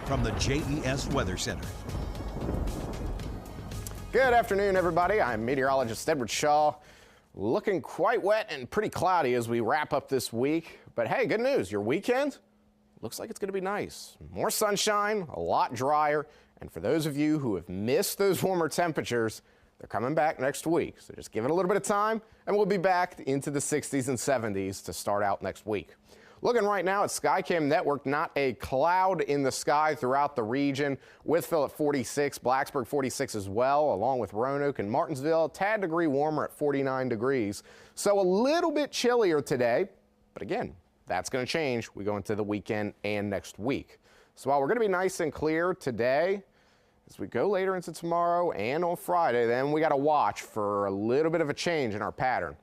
from the JES Weather Center. Good afternoon, everybody. I'm meteorologist Edward Shaw. Looking quite wet and pretty cloudy as we wrap up this week. But hey, good news. Your weekend looks like it's going to be nice. More sunshine, a lot drier. And for those of you who have missed those warmer temperatures, they're coming back next week. So just give it a little bit of time and we'll be back into the 60s and 70s to start out next week. Looking right now at Skycam Network, not a cloud in the sky throughout the region. Wytheville at 46, Blacksburg 46 as well, along with Roanoke and Martinsville, a tad degree warmer at 49 degrees. So a little bit chillier today, but again, that's going to change. We go into the weekend and next week. So while we're going to be nice and clear today, as we go later into tomorrow and on Friday, then we got to watch for a little bit of a change in our pattern.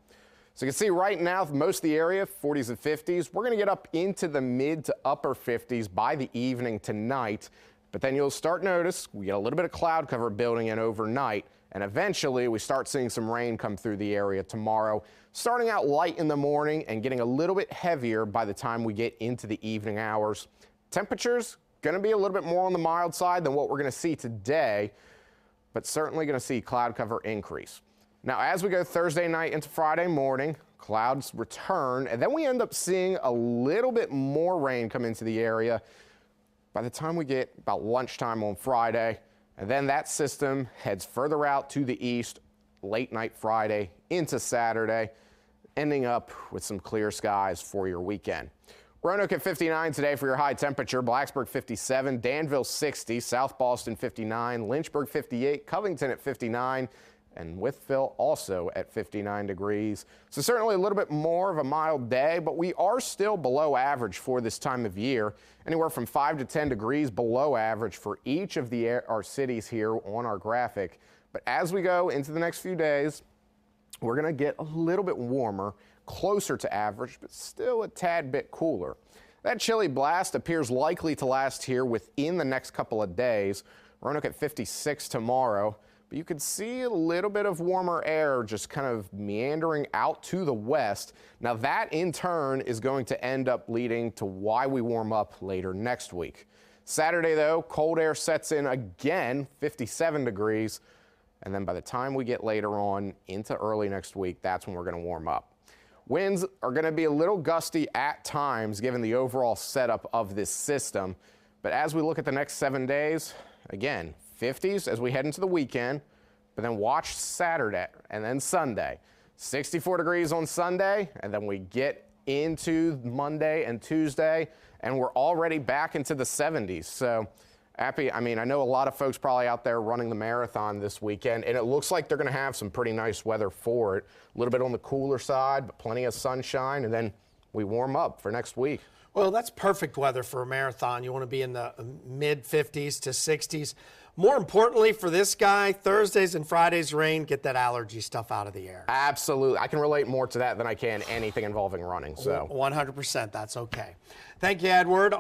So you can see right now, most of the area, 40s and 50s. We're going to get up into the mid to upper 50s by the evening tonight. But then you'll start to notice we get a little bit of cloud cover building in overnight. And eventually we start seeing some rain come through the area tomorrow, starting out light in the morning and getting a little bit heavier by the time we get into the evening hours. Temperatures going to be a little bit more on the mild side than what we're going to see today, but certainly going to see cloud cover increase. Now, as we go Thursday night into Friday morning, clouds return, and then we end up seeing a little bit more rain come into the area by the time we get about lunchtime on Friday. And then that system heads further out to the east late night Friday into Saturday, ending up with some clear skies for your weekend. Roanoke at 59 today for your high temperature, Blacksburg 57, Danville 60, South Boston 59, Lynchburg 58, Covington at 59, and Wytheville also at 59 degrees. So certainly a little bit more of a mild day, but we are still below average for this time of year, anywhere from 5 to 10 degrees below average for each of our cities here on our graphic. But as we go into the next few days, we're going to get a little bit warmer, closer to average, but still a tad bit cooler. That chilly blast appears likely to last here within the next couple of days. Roanoke at 56 tomorrow. But you can see a little bit of warmer air just kind of meandering out to the west. Now that in turn is going to end up leading to why we warm up later next week. Saturday though, cold air sets in again, 57 degrees. And then by the time we get later on into early next week, that's when we're going to warm up. Winds are going to be a little gusty at times given the overall setup of this system. But as we look at the next 7 days, again, 50s as we head into the weekend, but then watch Saturday and then Sunday. 64 degrees on Sunday, and then we get into Monday and Tuesday, and we're already back into the 70s. So happy. I mean, I know a lot of folks probably out there running the marathon this weekend, and it looks like they're going to have some pretty nice weather for it. A little bit on the cooler side, but plenty of sunshine, and then we warm up for next week. Well, that's perfect weather for a marathon. You want to be in the mid-50s to 60s. More importantly for this guy, Thursdays and Fridays rain, get that allergy stuff out of the air. Absolutely. I can relate more to that than I can anything involving running. So 100%, that's okay. Thank you, Edward.